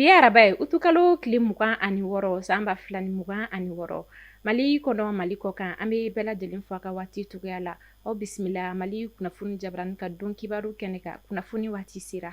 Bi araba ye utukalo tile 26 san 2026 Mali kɔnɔ Mali kɔkan an bɛ bɛɛ lajɛlen fɔ a ka waati cogoya la. Aw bisimila Mali kunnafoni jabarani ka don kibaru kɛnɛ kan. Kunnafoni waati sera.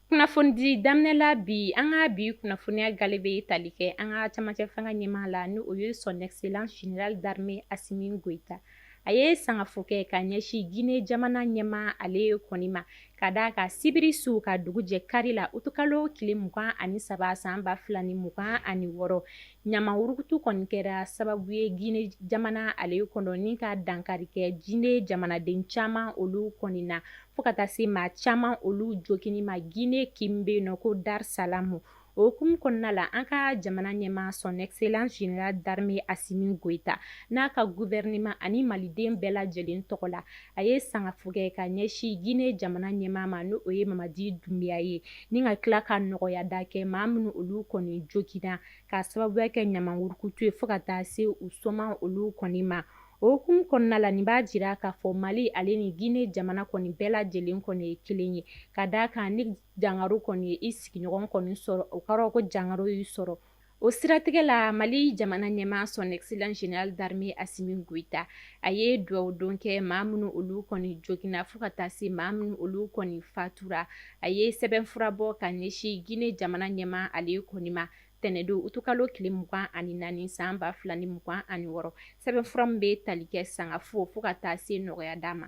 Kunnafoni di daminɛ la bi an ka bi kunnafoniya gale bɛ tali kɛ an ka camancɛ fanga ɲɛmaa la ni o ye son excellence général d'armée Assimi Goïta. A ye sangafo kɛ ka ɲɛsin Guinée jamana ɲɛmaa ale kɔni ma ka d'a ka sibiri su ka dugu jɛ kari la utukalo tile 23 san 2026 ɲamawurukutu kɔni kɛra sababu ye Guinée jamana ale kɔnɔ ni ka dankari kɛ Guinée jamanaden caman olu kɔni na fo ka taa se maa caman olu jokini ma Guinée kin bɛ yen nɔ ko Dar Salamu. O hukumu kɔnɔna la an ka jamana ɲɛmaa son excellence général d'armée Assimi Goïta n'a ka gouvernement ani maliden bɛɛ lajɛlen tɔgɔ la a ye sangafo kɛ ka ɲɛsin Guinée jamana ɲɛmaa ma n'o ye Mamadi Doumbouya ye ni ka tila ka nɔgɔya da kɛ maa minnu olu kɔni jogina ka sababuya kɛ ɲamawurukutu ye fo ka taa se u soma olu kɔni ma. O hukumu kɔnɔna la nin b'a jira k'a fɔ Mali ale ni Guinée jamana kɔni bɛɛ lajɛlen kɔni ye kelen ye ka d'a kan ni jangaro kɔni ye i sigiɲɔgɔn kɔni sɔrɔ o kɔrɔ ko jangaro y'i sɔrɔ. O siratigɛ la Mali jamana ɲɛmaa son excellence général d'armée Assimi Goïta a ye dugawu don kɛ maa minnu olu kɔni jogina fo ka taa se maa minnu olu kɔni fatura. A ye sɛbɛnfura bɔ ka ɲɛsin Guinée jamana ɲɛmaa ale kɔni ma tɛnɛndon utukalo tile 24 san 2026 sɛbɛnfura min bɛ tali kɛ sangafo fo ka taa se nɔgɔya da ma.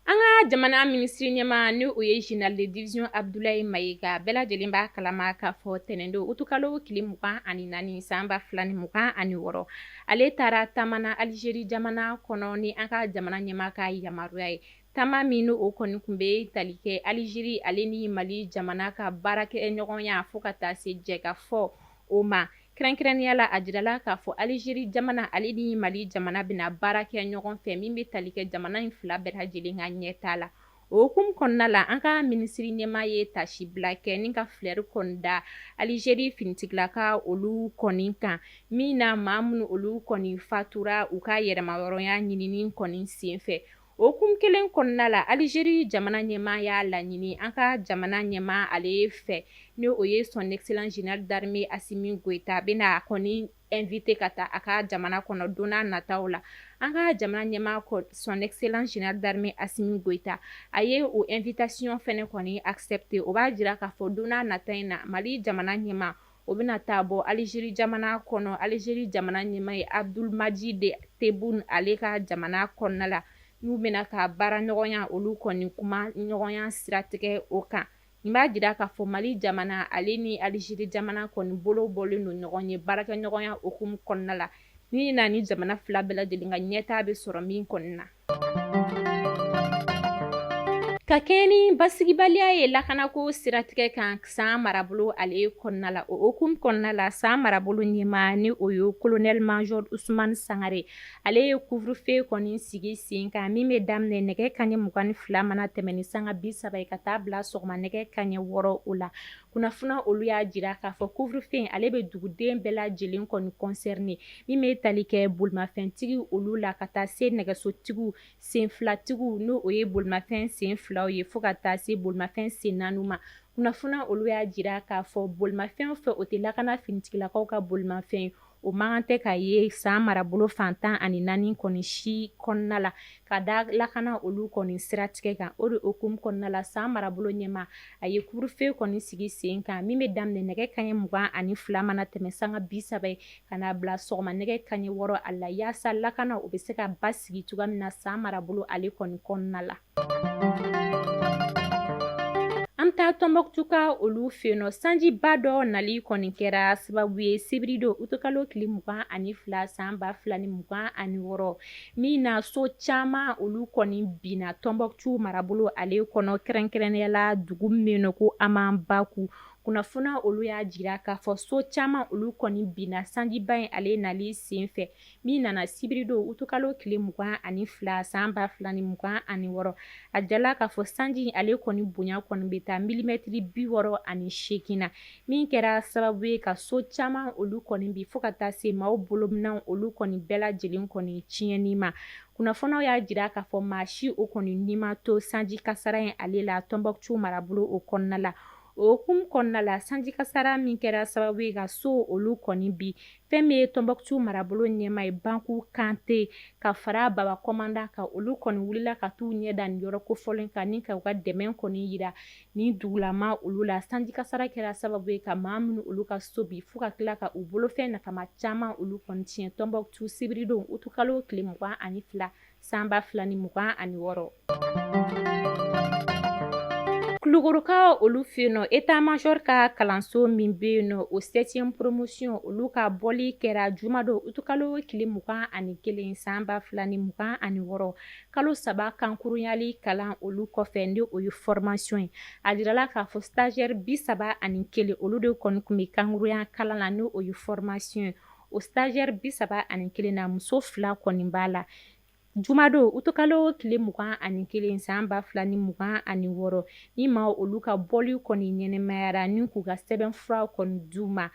An ka jamana minisiri ɲɛmaa ni o ye général de division Abdoulaye Mayiga bɛɛ lajɛlen b'a kalama k'a fɔ tɛnɛndon utukalo tile 24 san 2026 ale taara taamana Algérie jamana kɔnɔ ni an ka jamana ɲɛmaa ka yamaruya ye. Taama min o kɔni tun bɛ tali kɛ Algérie ale ni Mali jamana ka baarakɛɲɔgɔnya fo ka taa se jɛkafɔ o ma. Kɛrɛnkɛrɛnnenya la a jirala k'a fɔ Algérie jamana ale ni Mali jamana bɛna baara kɛ ɲɔgɔn fɛ min bɛ tali kɛ jamana in fila bɛɛ lajɛlen ka ɲɛtaa la. O hukumu kɔnɔna la an ka minisiri ɲɛmaa ye tasi bila kɛ ni ka fleur kɔni da Algérie finitigilaka olu kɔni kan min na maa minnu olu kɔni fatura u ka yɛrɛmayɔrɔya ɲinini kɔni senfɛ. O hukumu kelen kɔnɔna la Algérie jamana ɲɛmaa y'a laɲini an ka jamana ɲɛmaa ale fɛ ni o ye son excellence général d'armée Assimi Goïta bɛna kɔni invité ka taa a ka jamana kɔnɔ don n'a nataw la. An ka jamana ɲɛmaa son excellence général d'armée Assimi Goïta a ye o invitation fɛnɛ kɔni accepté o b'a jira k'a fɔ don n'a nata in na Mali jamana ɲɛmaa o bɛna taa bɔ Algérie jamana kɔnɔ Algérie jamana ɲɛmaa ye Abdulmajid Tebboune ale ka jamana kɔnɔna la n'u bɛna ka baara ɲɔgɔnya olu kɔni kuma ɲɔgɔnya siratigɛ o kan. Nin b'a jira k'a fɔ Mali jamana ale ni Algérie jamana kɔni bolo bɔlen don ɲɔgɔn ye baarakɛɲɔgɔnya hukumu kɔnɔna la min na ni jamana fila bɛɛ lajɛlen ka ɲɛtaa bɛ sɔrɔ min kɔni na. Ka kɛɲɛ ni basigibaliya ye lakanako siratigɛ kan san marabolo ale kɔnɔna la o hukumu kɔnɔna la san marabolo ɲɛmaa ni o ye colonel major Ousmane Sangare ale ye couvre-feu kɔni sigi sen kan min bɛ daminɛ nɛgɛ kanɲɛ 22 mana tɛmɛ ni sanga 30 ye ka taa bila sɔgɔma nɛgɛ kanɲɛ 6 o la. Kunnafoni olu y'a jira k'a fɔ couvre-feu ale bɛ duguden bɛɛ lajɛlen kɔni concerné min bɛ tali kɛ bolimafɛntigi olu la ka taa se nɛgɛsotigiw senfilatigiw n'o o ye bolimafɛn sen filaw ye fo ka taa se bolimafɛn sen naaniw ma. Kunnafoni olu y'a jira k'a fɔ bolimafɛn fɛ o tɛ lakana finitigilakaw ka bolimafɛn o man tɛ ka ye san marabolo fan 14 kɔni si kɔnɔna la ka da lakana olu kɔni siratigɛ kan o de hukumu kɔnɔna la san marabolo ɲɛmaa a ye couvre-feu kɔni sigi sen kan min bɛ daminɛ nɛgɛ kanɲɛ 22 mana tɛmɛ sanga 30 ye ka n'a bila sɔgɔma nɛgɛ kanɲɛ 6 a la yaasa lakana o bɛ se ka basigi cogoya min na san marabolo ale kɔni kɔnɔna la. An taa Tɔnbɔkutu ka olu fɛ yen nɔ sanjiba dɔ nali kɔni kɛra sababu ye sibiri don utukalo tile 22 san 2026 min na so caman olu kɔni binna Tɔnbɔkutu marabolo ale kɔnɔ kɛrɛnkɛrɛnnenya la dugu min bɛ yen nɔ ko Aman Baku kunnafoniya olu y'a jira k'a fɔ so caaman olu kɔni binna sanjiba in ale nali sen fɛ min nana sibiridon utukalo tile 22 san 2026 a jala k'a fɔ sanji ale kɔni bonya kɔni bɛ taa milimɛtiri 68 na min kɛra sababu ye ka so caaman olu kɔni bi fo ka taa se maaw bolominɛw olu kɔni bɛɛ lajɛlen kɔni tiɲɛni ma kunnafoniyaw y'a jira k'a fɔ maa si o kɔni n'i ma to sanji kasara in ale la Tɔnbɔkutu marabolo o kɔnɔna la o hukumu kɔnɔna la sanji kasara min kɛra sababu ye ka so olu kɔni bi fɛn min ye Tɔnbɔkutu marabolo ɲɛmaa ye Banku Kante ka fara Baba Kɔmanda kan olu kɔni wulila ka t'u ɲɛ da nin yɔrɔ kofɔlen kan ni ka u ka dɛmɛ kɔni yira ni dugulama olu la sanji kasara kɛra sababu ye ka maa minnu olu ka so bi fo ka tila ka u bolofɛn nafama caman olu kɔni tiɲɛ Tɔnbɔkutu sibiridon utukalo tile 22 san 2026 Kulukorokaw olu fɛ yen nɔ état-major ka kalanso min bɛ yen nɔ o 7e promotion olu ka bɔli kɛra jumadon utukalo tile 21 san 2026 kalo 3 kankurunyali kalan olu kɔfɛ ni o ye formation ye a jirala k'a fɔ stagiaire 31 olu de kɔni tun bɛ kankurunya kalan na ni o ye formation ye o stagiaire 31 na muso 2 kɔni b'a la jumadon utukalo tile 21 san 2026 ni maa olu ka bɔli kɔni ɲɛnɛmayara ni k'u ka sɛbɛnfura kɔni d'u ma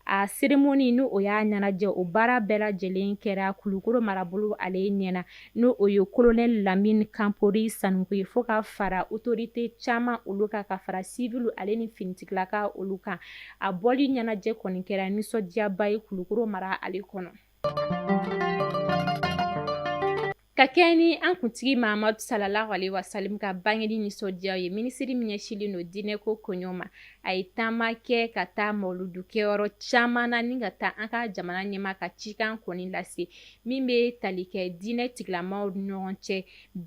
a cérémonie ni o y'a ɲɛnajɛ o baara bɛɛ lajɛlen kɛra Kulukoro marabolo ale ɲɛna ni o ye colonel Lamine Kampori Sanogo ye fo ka fara autorité caman olu kan ka fara civil ale ni finitigilaka olu kan a bɔli ɲɛnajɛ kɔni kɛra nisɔndiyaba ye Kulukoro mara ale kɔnɔ ka kɛɲɛ ni an kuntigi Mahamadu salalahu alaihi wasallam ka bangeli nisɔndiyaw ye minisiri min ɲɛsinnen don diinɛko koɲɛw ma a ye taama kɛ ka taa mawuludu kɛyɔrɔ caman na ni ka taa an ka jamana ɲɛmaa ka cikan kɔni lase min bɛ tali kɛ diinɛ tigilamaw ni ɲɔgɔn cɛ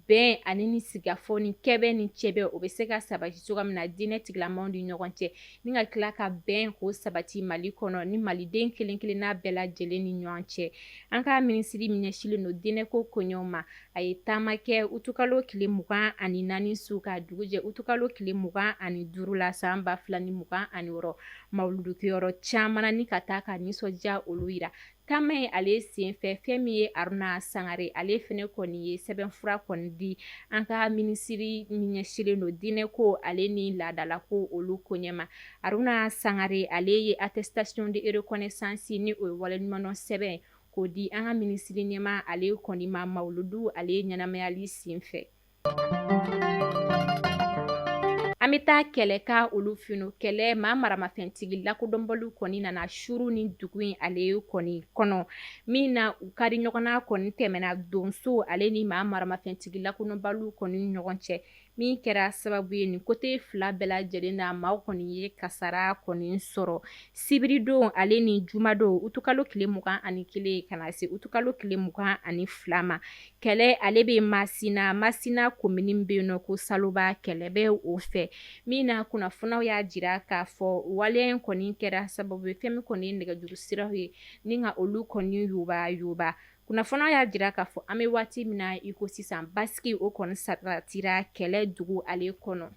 bɛn ani ni sigafɔ ni kɛbɛn ni cɛbɛ o bɛ se ka sabati cogoya min na diinɛ tigilamaw ni ɲɔgɔn cɛ ni ka tila ka bɛn k'o sabati Mali kɔnɔ ni maliden kelen kelenna bɛɛ lajɛlen ni ɲɔgɔn cɛ an ka minisiri min ɲɛsinnen don diinɛko koɲɛw ma a ye taama kɛ utukalo tile 24 su ka dugu jɛ utukalo tile 25 la san 2026 mawuludu kɛyɔrɔ caman ni ka taa ka nisɔndiya olu yira taama ye ale sen fɛ fɛn min ye Aruna Sangare ale fɛnɛ kɔni ye sɛbɛnfura kɔni di an ka minisiri min ɲɛsinnen don diinɛko ale ni laadalako olu koɲɛma Aruna Sangare ale ye attestation de reconnaissance ni o ye waleɲumandɔn sɛbɛn k'o di an ka minisiri ɲɛmaa ale kɔni ma mawuludu ale ɲɛnamayali sen fɛ an bɛ taa kɛlɛka olu fino kɛlɛ maa maramafɛntigi lakodɔnbaliw kɔni nana suru ni dugu in ale kɔni kɔnɔ min na u kari ɲɔgɔnna kɔni tɛmɛna donso ale ni maa maramafɛntigi lakodɔnbaliw kɔni ɲɔgɔn cɛ min kɛra sababu ye nin côté fila bɛɛ lajɛlen na maaw kɔni ye kasara kɔni sɔrɔ sibiridon ale ni jumadon utukalo tile 21 kana se utukalo tile 22 ma kɛlɛ ale bɛ Masina komini bɛ yen nɔ ko Saloba kɛlɛ bɛ o fɛ min na kunnafoniyaw y'a jira k'a fɔ waleya in kɔni kɛra sababu ye fɛn min kɔni ye nɛgɛjuru siraw ye ni ka olu kɔni yuba kunnafoniyaw y'a jira k'a fɔ an bɛ waati min na i ko sisan basigi o kɔni sabatira kɛlɛ dugu ale kɔnɔ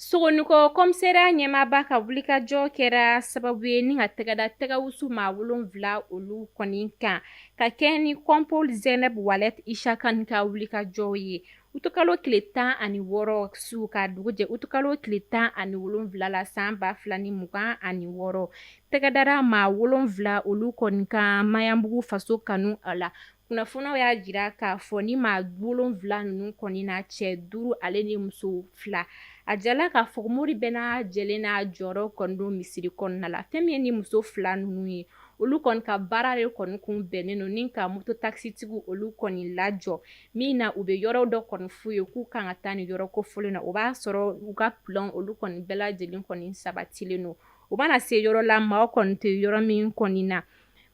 Sogonikɔ komisariya ɲɛmaaba ka wulikajɔ kɛra sababu ye ni ka tɛgɛda tɛgɛwusu maa 7 olu kɔni kan ka kɛɲɛ ni Kɔnpol Zɛnɛb Walet Isaka ka wulikajɔw ye utukalo tile 16 su ka dugu jɛ utukalo tile 17 la san 2026 tɛgɛdara maa 7 olu kɔni kan Mayanbugu faso kanu a la kunnafoniyaw y'a jira k'a fɔ ni maa 7 ninnu kɔni na cɛ 5 ale ni muso 2 a jala k'a fɔ mori bɛɛ n'a jɛlen n'a jɔyɔrɔ kɔni don misiri kɔnɔna la fɛn min ye ni muso 2 ninnu ye olu kɔni ka baara de kɔni kun bɛnnen don ni ka moto taxitigiw olu kɔni lajɔ min na u bɛ yɔrɔ dɔ kɔni f'u ye k'u kan ka taa ni yɔrɔ kofɔlen na o b'a sɔrɔ u ka plan olu kɔni bɛɛ lajɛlen kɔni sabatilen don u mana se yɔrɔ la maa kɔni tɛ yɔrɔ min kɔni na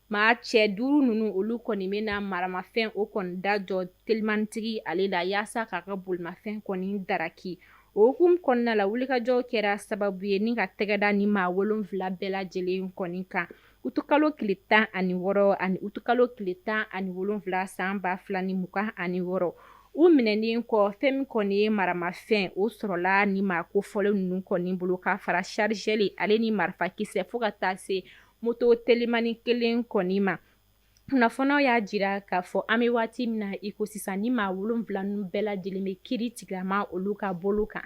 maa cɛ 5 ninnu olu kɔni bɛna maramafɛn o kɔni da jɔ telimanitigi ale la yaasa k'a ka bolimafɛn kɔni daraki o hukumu kɔnɔna la wulikajɔ kɛra sababu ye ni ka tɛgɛda ni maa 7 bɛɛ lajɛlen kɔni kan utukalo tile 16 ani utukalo tile 17 san 2026 u minɛnen kɔ fɛn min kɔni ye maramafɛn o sɔrɔla ni maa kofɔlen ninnu kɔni bolo ka fara chargele ale ni marifakisɛ fɔɔ ka taa se moto telimani kelen kɔni ma. Kunnafoniyaw y'a jira k'a fɔ an bɛ waati min na i ko sisan ni maa 7 ninnu bɛɛ lajɛlen bɛ kiiri tigilama olu ka bolo kan.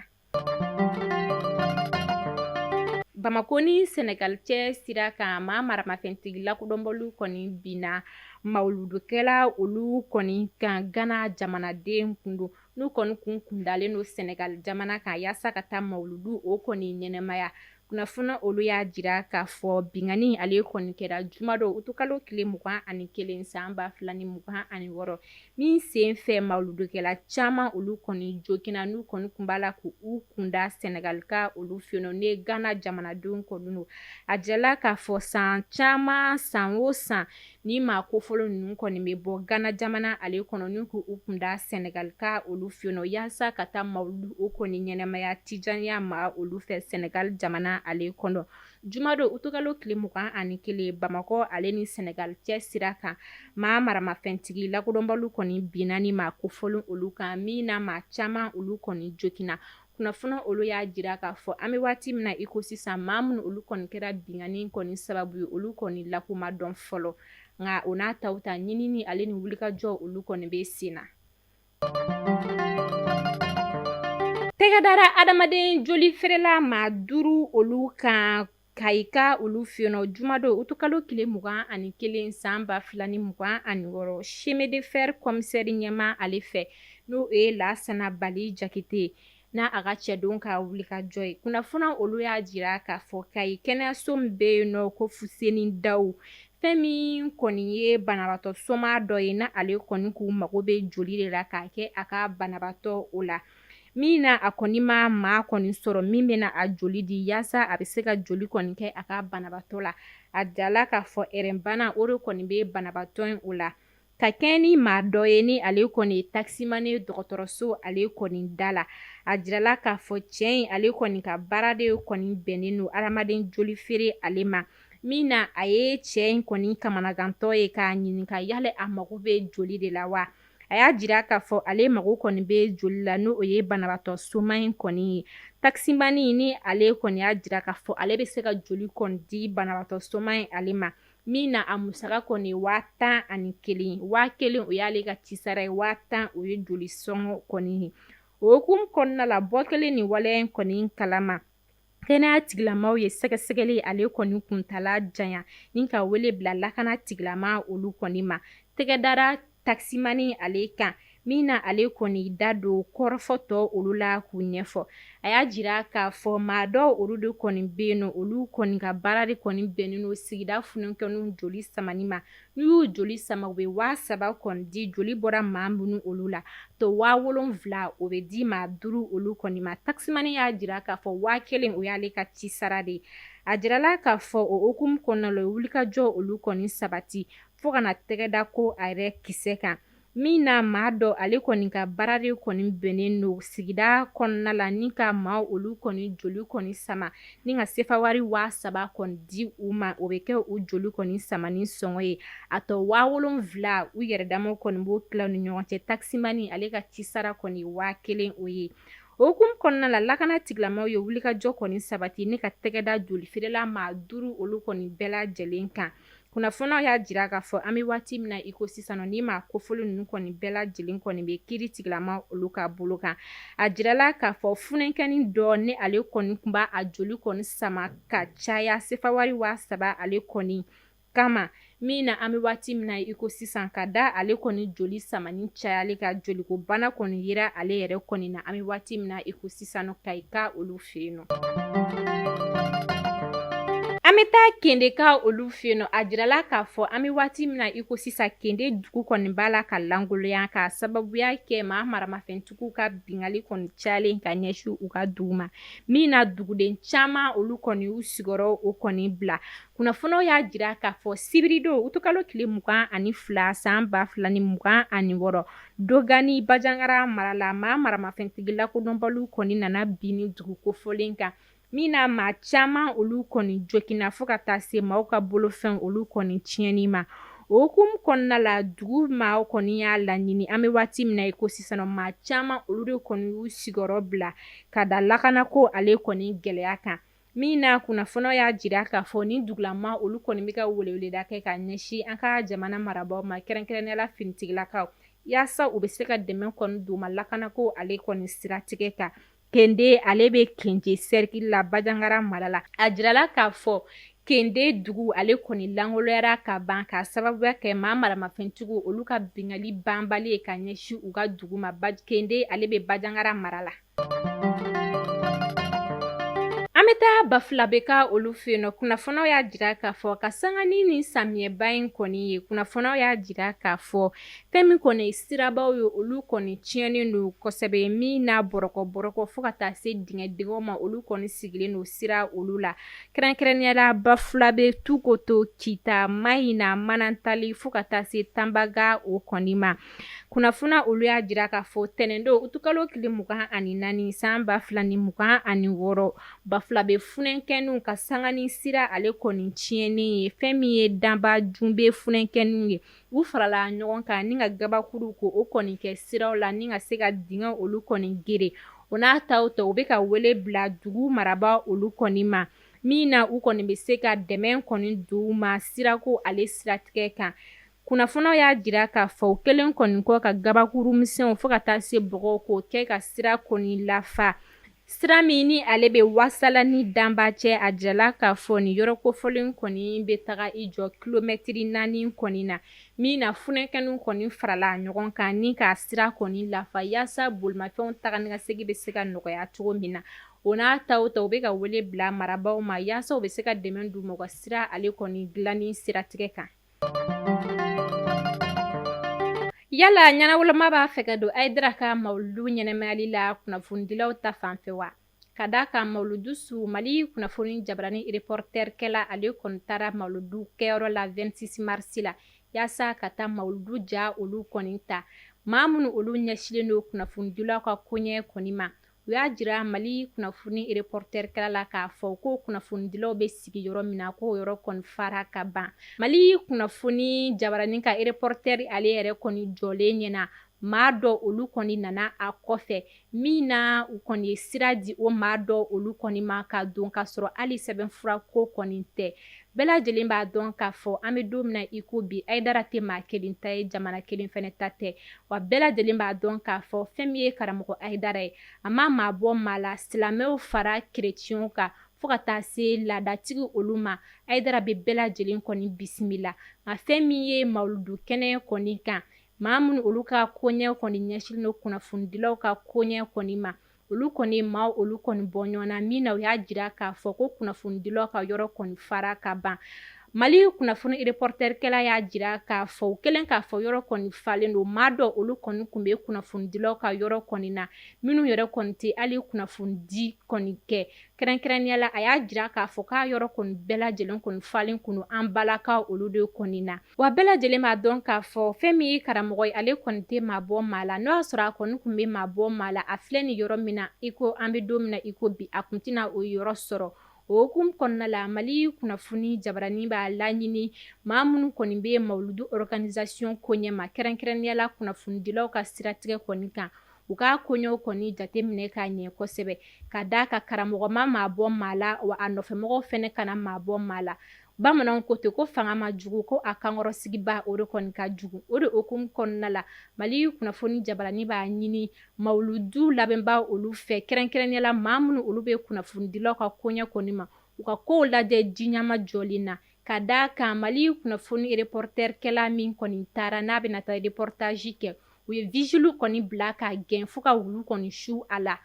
Bamako ni Senegal cɛ sira kan maa maramafɛntigi lakodɔnbaliw kɔni binna mawuludukɛla olu kɔni kan Gana jamanaden kun don n'u kɔni kun kundalen don Senegal jamana kan yaasa ka taa mawuludu o kɔni ɲɛnɛmaya. Kunnafoni olu y'a jira k'a fɔ bingani ale kɔni kɛra jumadon utukalo tile 21 san 2026 min sen fɛ mawuludukɛla caman olu kɔni jogina n'u kɔni kun b'a la k'u kunda Senegal ka olu fɛ ne Gana jamanadenw kɔni don. A jirala k'a fɔ san caman san o san ni maa kofɔlen ninnu kɔni bɛ bɔ Gana jamana ale kɔnɔ n'u k'u kunda Senegal ka olu fɛ yaasa ka taa mawuludu o kɔni ɲɛnɛmaya tijaniya ma olu fɛ Senegal jamana ale kɔnɔ. Jumadon utukalo tile 21 Bamakɔ ale ni Senegal cɛ sira kan maa maramafɛntigi lakodɔnbaliw kɔni binna ni maa kofɔlen olu kan min na maa caman olu kɔni jogina. Kunnafoni olu y'a jira k'a fɔ an bɛ waati min na i ko sisan maa minnu olu kɔni kɛra bingani kɔni sababu ye olu kɔni lakuma dɔn fɔlɔ nka o n'a taw ta ɲinini ale ni wulikajɔ olu kɔni bɛ sen na. Tɛgɛdara adamaden joli feerela maa 5 olu kan Kayika olu fɛ jumadon utukalo tile 21 san 2026 chemin de fer commissaire ɲɛma ale fɛ n'o ye Lasana Bali Jakite n'a a ka cɛdon ka wulikajɔ ye. Kunnafoni olu y'a jira k'a fɔ Kayi kɛnɛyaso min bɛ yen nɔ ko Fuseni Dawu fɛn min kɔni ye banabaatɔ soma dɔ ye na ale kɔni k'u mago bɛ joli de la k'a kɛ a ka banabaatɔ o la. Min na a kɔni ma maa kɔni sɔrɔ min bɛna a joli di yaasa a bɛ se ka joli kɔni kɛ a ka banabaatɔ la. A jirala k'a fɔ bana o de kɔni bɛ banabaatɔ in o la. Ka kɛɲɛ ni maa dɔ ye ni ale kɔni ye taximane dɔgɔtɔrɔso ale kɔni da la. A jirala k'a fɔ cɛ in ale kɔni ka baara de kɔni bɛnnen don adamaden joli feere ale ma. Min na a ye cɛ in kɔni kamanagantɔ ye k'a ɲininka yala a mago bɛ joli de la wa. A y'a jira k'a fɔ ale mago kɔni bɛ joli la n'o ye banabaatɔ soma in kɔni ye. Taximani ni ale kɔni y'a jira k'a fɔ ale bɛ se ka joli kɔni di banabaatɔ soma in ale ma. Min na a musaka kɔni 11,000 10,000 o y'ale ka cisara ye 10,000 o ye joli sɔngɔ kɔni ye. O hukumu kɔnɔna la bɔ kelen ni waleya in kɔni kalama kɛnɛya tigilamaw ye sɛgɛsɛgɛli ale kɔni kuntala janya ni ka wele bila lakana tigilama olu kɔni ma. Tɛgɛdara taximani ale kan min na ale kɔni da don kɔrɔfɔtɔ olu la k'u ɲɛfɔ. A y'a jira k'a fɔ maa dɔw olu de kɔni bɛ yen nɔ olu kɔni ka baara de kɔni bɛnnen don sigida fununkɛninw joli samani ma. N'u y'u joli sama u bɛ 3,000 kɔni di joli bɔra maa minnu olu la to 7,000 o bɛ di maa 5 olu kɔni ma. Taximani y'a jira k'a fɔ 1,000 o y'ale ka cisara de ye. A jirala k'a fɔ o hukumu kɔnɔna la wulikajɔ olu kɔni sabati fo kana tɛgɛda ko a yɛrɛ kisɛ kan. Min na maa dɔ ale kɔni ka baara de kɔni bɛnnen don sigida kɔnɔna la ni ka maa olu kɔni joli kɔni sama ni ka sefawari 7,000 kɔni di u ma o bɛ kɛ u joli kɔni samani sɔngɔ ye. A tɔ 7,000 u yɛrɛ damaw kɔni b'o tila ni ɲɔgɔn cɛ. Taximani ale ka cisara kɔni 1,000 o ye. O hukumu kɔnɔna la lakana tigilamaw ye wulikajɔ kɔni sabati ni ka tɛgɛda joli feerela maa 5 olu kɔni bɛɛ lajɛlen kan. Kunnafoniyaw y'a jira k'a fɔ an bɛ waati min na i ko sisan ni maa kofɔlen ninnu kɔni bɛɛ lajɛlen kɔni bɛ kiiri tigilama olu ka bolo kan. A jirala k'a fɔ funankɛnin dɔ ni ale kɔni tun b'a a joli kɔni sama ka caya sefawari 7,000 ale kɔni kama. Min na an bɛ waati min na i ko sisan ka da ale kɔni joli samani cayali ka joliko bana kɔni yera ale yɛrɛ kɔni na an bɛ waati min na i ko sisan Kayika olu fɛ yen nɔ. An bɛ taa Kendeka olu fɛ yen nɔ a jirala k'a fɔ an bɛ waati min na i ko sisan Kende dugu kɔni b'a la ka langoloya k'a sababuya kɛ maa maramafɛntigiw ka bingali kɔni cayalen ka ɲɛsin u ka dugu ma. Min na duguden caman olu kɔni y'u sigiyɔrɔ o kɔni bila. Kunnafoniyaw y'a jira k'a fɔ sibiridon utukalo tile 22 san 2026 Dogani Bajangara mara la maa maramafɛntigi lakodɔnbaliw kɔni nana bin ni dugu kofɔlen kan. Min na maa caman olu kɔni jogina fo ka taa se maaw ka bolofɛn olu kɔni tiɲɛni ma. o hukumu kɔnɔna la dugu maaw kɔni y'a laɲini an bɛ waati min na i ko sisan maa caman olu de kɔni y'u sigiyɔrɔ bila ka da lakana ko ale kɔni gɛlɛya kan min na kunnafoniw y'a jira k'a fɔ ni dugulama olu kɔni bɛ ka weleweleda kɛ ka ɲɛsin an ka jamana marabaaw ma kɛrɛnkɛrɛnnenya finitigilakaw yaasa u bɛ se ka dɛmɛ kɔni d'u ma lakana ko ale kɔni siratigɛ kan Kende ale bɛ Kenje cercle la Bajangara mara la a jirala k'a fɔ Kende dugu ale kɔni langoloyara ka ban ka sababuya kɛ maa maramafɛntigiw olu ka bingali banbali ye ka ɲɛsin u ka dugu ma Kende ale bɛ Bajangara mara la. An bɛ taa Bafulabe olu fɛ yen nɔ kunnafoniw y'a jira k'a fɔ ka sanga ni samiyɛba in kɔni ye kunnafoniw y'a jira k'a fɔ fɛn min kɔni sirabaw ye olu kɔni tiɲɛnen don kosɛbɛ min n'a bɔrɔkɔ fo ka taa se dingɛw ma olu kɔni sigilen don sira olu la kɛrɛnkɛrɛnnenya Bafulabe Tukoto Kita Mahina Manantali fo ka taa se Tanbaga o kɔni ma kunnafoniw olu y'a jira k'a fɔ tɛnɛndon utukalo tile 24 san 2026 Bafulabe funɛnkɛninw ka sangani sira ale kɔni tiɲɛnen ye fɛn min ye Danba Jumbe funɛnkɛninw ye u farala ɲɔgɔn kan ni ka gabakuru ko o kɔni kɛ siraw la ni ka se ka dingɛ olu kɔni gere o n'a taw ta u bɛ ka wele bila dugu marabaa olu kɔni ma min na u kɔni bɛ se ka dɛmɛ kɔni d'u ma sirako ale siratigɛ kan kunnafoniw y'a jira k'a fɔ u kelen kɔni kɔ ka gabakuru misɛnw fo ka taa se bɔgɔw k'o kɛ ka sira kɔni lafa sira min ni ale bɛ Wasala ni Danba cɛ a jirala k'a fɔ ni yɔrɔ kofɔlen kɔni bɛ taga i jɔ kilomɛtiri 4 kɔni na min na funɛnkɛninw kɔni farala ɲɔgɔn kan ni k'a sira kɔni lafa yaasa bolimafɛnw taga ni ka segin bɛ se ka nɔgɔya cogo min na o n'a taw ta u bɛ ka wele bila marabaaw ma yaasa u bɛ se ka dɛmɛ d'u ma u ka sira ale kɔni dilanni siratigɛ kan. Yala ɲanawoloma b'a fɛ ka don Ayidara ka mawuludu ɲɛnɛmayali la kunnafonidilaw ta fanfɛ wa ka d'a kan mawuludu su Mali kunnafoni jabarani reporterkɛla ale kɔni taara mawuludu kɛyɔrɔ la 26 mars la yaasa ka taa mawuludu ja olu kɔni ta maa minnu olu ɲɛsilen don kunnafonidilaw ka koɲɛ kɔni ma u y'a jira Mali kunnafoni reporterkɛla la k'a fɔ ko kunnafonidilaw bɛ sigi yɔrɔ min na ko yɔrɔ kɔni fara ka ban Mali kunnafoni jabarani ka reporter ale yɛrɛ kɔni jɔlen ɲɛna maa dɔ olu kɔni nana a kɔfɛ min na u kɔni ye sira di o maa dɔ olu kɔni ma ka don ka sɔrɔ hali sɛbɛnfura ko kɔni tɛ bɛɛ lajɛlen b'a dɔn k'a fɔ an bɛ don min na i ko bi Ayidara tɛ maa kelen ta ye jamana kelen fɛnɛ ta tɛ wa bɛɛ lajɛlen b'a dɔn k'a fɔ fɛn min ye karamɔgɔ Ayidara ye a ma maa bɔ maa la silamɛw fara kerecɛnw kan fo ka taa se laadatigi olu ma Ayidara bɛ bɛɛ lajɛlen kɔni bisimila nka fɛn min ye mawuludu kɛnɛ kɔni kan maa minnu olu ka koɲɛ kɔni ɲɛsilen don kunnafonidilaw ka koɲɛ kɔni ma olu kɔni maa olu kɔni bɔ ɲɔgɔn na min na u y'a jira k'a fɔ ko kunnafonidilaw ka yɔrɔ kɔni fara ka ban Mali kunnafoni reporterkɛla y'a jira k'a fɔ u kelen k'a fɔ yɔrɔ kɔni falen don maa dɔ olu kɔni tun bɛ kunnafonidilaw ka yɔrɔ kɔni na minnu yɛrɛ kɔni tɛ hali kunnafonidi kɔni kɛ kɛrɛnkɛrɛnnenya la a y'a jira k'a fɔ k'a yɔrɔ kɔni bɛɛ lajɛlen kɔni falen kun an balakaw olu de kɔni na wa bɛɛ lajɛlen b'a dɔn k'a fɔ fɛn min ye karamɔgɔ ye ale kɔni tɛ maa bɔ maa la n'o y'a sɔrɔ a kɔni tun bɛ maa bɔ maa la a filɛ nin yɔrɔ min na i ko an bɛ don min na i ko bi a tun tɛna o yɔrɔ sɔrɔ o hukumu kɔnɔna la Mali kunnafoni jabarani b'a laɲini maa minnu kɔni bɛ mawuludu organisation koɲɛ ma kɛrɛnkɛrɛnnenya la kunnafonidilaw ka siratigɛ kɔni kan u ka koɲɛw kɔni jateminɛ k'a ɲɛ kosɛbɛ ka d'a ka karamɔgɔ ma maa bɔ maa la wa a nɔfɛmɔgɔw fɛnɛ kana maa bɔ maa la bamananw ko ten ko fanga ma jugu ko a kankɔrɔsigiba o de kɔni ka jugu o de hukumu kɔnɔna la Mali kunnafoni jabarani b'a ɲini mawuludu labɛnbaa olu fɛ kɛrɛnkɛrɛnnenya la maa minnu olu bɛ kunnafonidilaw ka koɲɛ kɔni ma u ka kow lajɛ diɲɛma jɔlen na ka d'a kan Mali kunnafoni reporterkɛla min kɔni taara n'a bɛna taa reportage kɛ u ye vigile kɔni bila k'a gɛn fo ka wulu kɔni su a la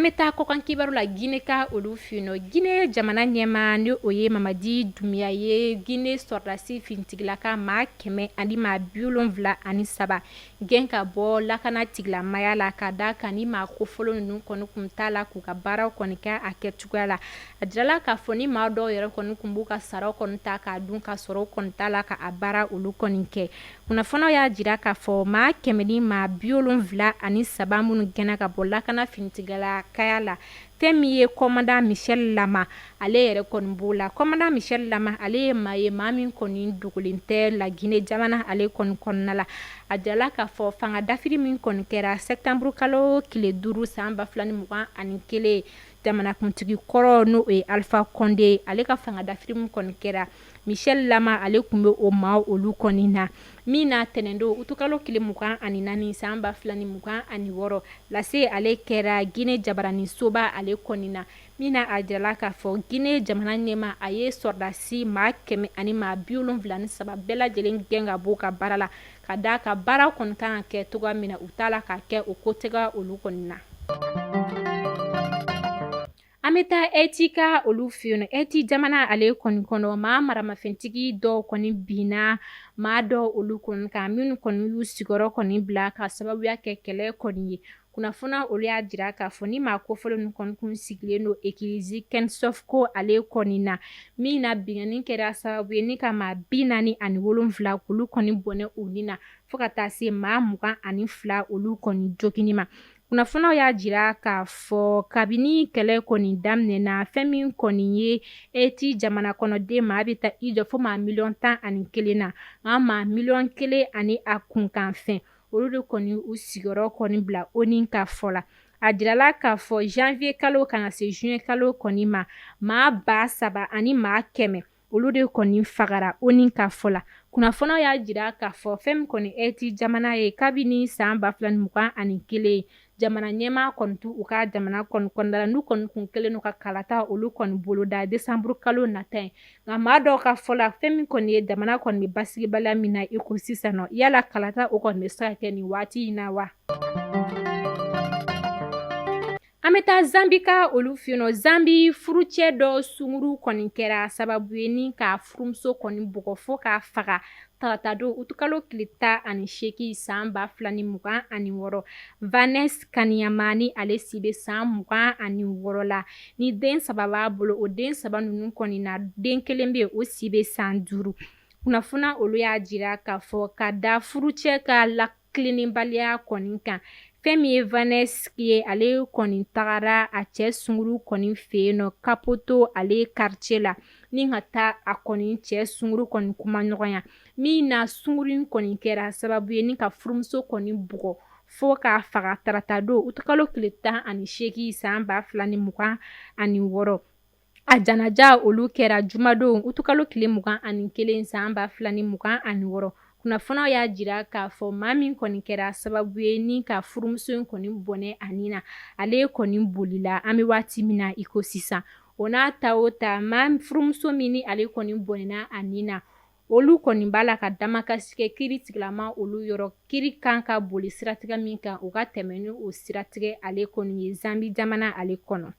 an bɛ taa kɔkan kibaru la Guinée ka olu fɛ yen nɔ Guinée jamana ɲɛmaa ni o ye Mamadi Dumbia ye Guinée sɔrɔdasi finitigilaka maa 173 gɛn ka bɔ lakana tigilamaya la ka d'a kan ni maa kofɔlon ninnu kɔni kun t'a la k'u ka baaraw kɔni kɛ a kɛcogoya la a jirala k'a fɔ ni maa dɔw yɛrɛ kɔni kun b'u ka saraw kɔni ta k'a dun ka sɔrɔ u kɔni t'a la ka a baara olu kɔni kɛ kunnafoniw y'a jira k'a fɔ maa 173 minnu gɛnna ka bɔ lakana finitigila kaya la fɛn min ye commandant Michel Lama ale yɛrɛ kɔni b'o la. Commandant Michel Lama ale ye maa ye maa min kɔni dogolen tɛ la Guinée jamana ale kɔni kɔnɔna la. A jirala k'a fɔ fanga dafiri min kɔni kɛra septembre kalo tile 5 san 2021 jamanakuntigi kɔrɔ n'o ye Alpha Condé ale ka fanga dafiri min kɔni kɛra Michel Lama ale tun bɛ o maa olu kɔni na min na tɛnɛndon utukalo tile 24 san 2026 lase ale kɛra Guinée jabarani soba ale kɔni na min na a jirala k'a fɔ Guinée jamana ɲɛma a ye sɔrdasi maa 173 bɛɛ lajɛlen gɛn ka bɔ ka baara la ka da ka baara kɔni kan kɛ togoya min na u t'a la ka kɛ o ko tɛga olu kɔni na. An bɛ taa eti ka olu fiyen eti jamana ale kɔni kɔnɔ maa maramafɛntigi dɔw kɔni binna maa dɔw olu kɔni kan minnu kɔni y'u sigiyɔrɔ kɔni bila ka sababuya kɛ kɛlɛ kɔni ye kunnafoni olu y'a jira k'a fɔ ni maa kofɔlen ninnu kɔni kun sigilen don Église Kensofko ale kɔni na min na binganni kɛra sababu ye ni ka maa 47 olu kɔni bɔnɛ u ni na fo ka taa se maa 22 olu kɔni jogini ma. Kunnafoniw y'a jira k'a fɔ kabini kɛlɛ kɔni daminɛna fɛn min kɔni ye eti jamana kɔnɔden maa bɛ taa i jɔ fo maa 11 na nka maa 1 ani a kunkan fɛn olu de kɔni u sigiyɔrɔ kɔni bila ONU ka fɔ la. A jirala k'a fɔ janvier kalo kana se juin kalo kɔni ma maa 3,000 ani maa 100 olu de kɔni fagara ONU ka fɔ la. Kunnafoniw y'a jira k'a fɔ fɛn min kɔni eti jamana ye kabini san 2021 jamana ɲɛmaa kɔni t'u u ka jamana kɔni kɔnɔna la n'u kɔni kun kɛlen don ka kalata olu kɔni boloda décembre kalo nata ye nka maa dɔw ka fɔ la fɛn min kɔni ye jamana kɔni bɛ basigibaliya min na i ko sisan nɔ yala kalata o kɔni bɛ se ka kɛ nin waati in na wa. An bɛ taa Zambi ka olu fiyen Zambi furucɛ dɔ sunguru kɔni kɛra sababu ye ni k'a furumuso kɔni bugɔ fo k'a faga tarata don utukalo tile 18 san 2026 Vanessa Kaniyama ale si bɛ san 26 la ni den 3 b'a bolo o den 3 ninnu kɔni na den kelen bɛ yen o si bɛ san 5 kunnafoni olu y'a jira k'a fɔ ka da furucɛ ka lakilenibaliya kɔni kan fɛn min ye Vanessa ye ale kɔni tagara a cɛ sunguru kɔni fɛ yen nɔ Kapoto ale quartier la ni ka taa a kɔni cɛ sunguru kɔni kuma ɲɔgɔnya min na sunguru in kɔni kɛra sababu ye ni ka furumuso kɔni bugɔ fo k'a faga tarata don utukalo tile 18 san 2026 a janaja olu kɛra jumadon utukalo tile 21 san 2026 kunnafoniw y'a jira k'a fɔ maa min kɔni kɛra sababu ye ni ka furumuso in kɔni bɔnɛ a nin na ale kɔni bolila an bɛ waati min na i ko sisan o n'a ta o ta maa furumuso min ni ale kɔni bɔnɛna a nin na olu kɔni b'a la ka damakasi kɛ kiiri tigilama olu yɔrɔ kiiri kan ka boli siratigɛ min kan u ka tɛmɛ ni o siratigɛ ale kɔni ye Zambi jamana ale kɔnɔ.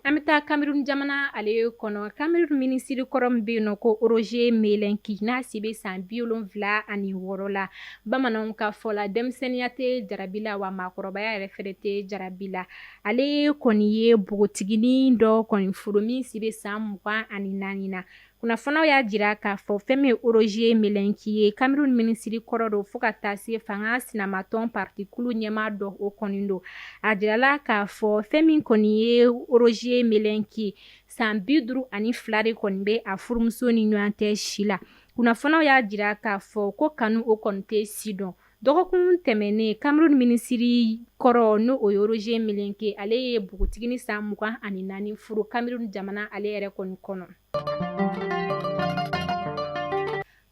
An bɛ taa Cameroun jamana ale kɔnɔ Cameroun minisiri kɔrɔ min bɛ yen nɔ ko Roger Melenki n'a si bɛ san 76 la bamananw ka fɔ la denmisɛnninya tɛ jarabi la wa maakɔrɔbaya yɛrɛ fɛnɛ tɛ jarabi la ale kɔni ye bogotiginin dɔ kɔni furu min si bɛ san 24 na kunnafoniw y'a jira k'a fɔ fɛn min ye Roger Melenki ye Cameroun minisiri kɔrɔ don fo ka taa se fanga sinamatɔn partikulu ɲɛmaa dɔ o kɔni don a jirala k'a fɔ fɛn min kɔni ye Roger Melenki san 52 de kɔni bɛ a furumuso ni ɲɔgɔn cɛ si la kunnafoniw y'a jira k'a fɔ ko kanu o kɔni tɛ si dɔn dɔgɔkun tɛmɛnen Cameroun minisiri kɔrɔ n'o o ye Roger Melenki ale ye bogotigini san 24 furu Cameroun jamana ale yɛrɛ kɔni kɔnɔ.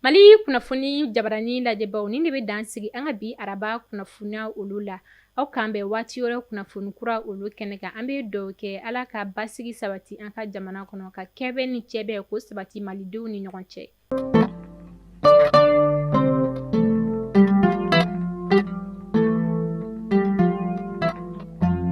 Mali kunnafoni jabarani lajɛbaw ni de bɛ dan sigi an ka bi araba kunnafoniya olu la aw k'an bɛn waati wɛrɛ kunnafoni kura olu kɛnɛ kan an bɛ dugawu kɛ Ala ka basigi sabati an ka jamana kɔnɔ ka kɛbɛn ni cɛbɛ ko sabati malidenw ni ɲɔgɔn cɛ.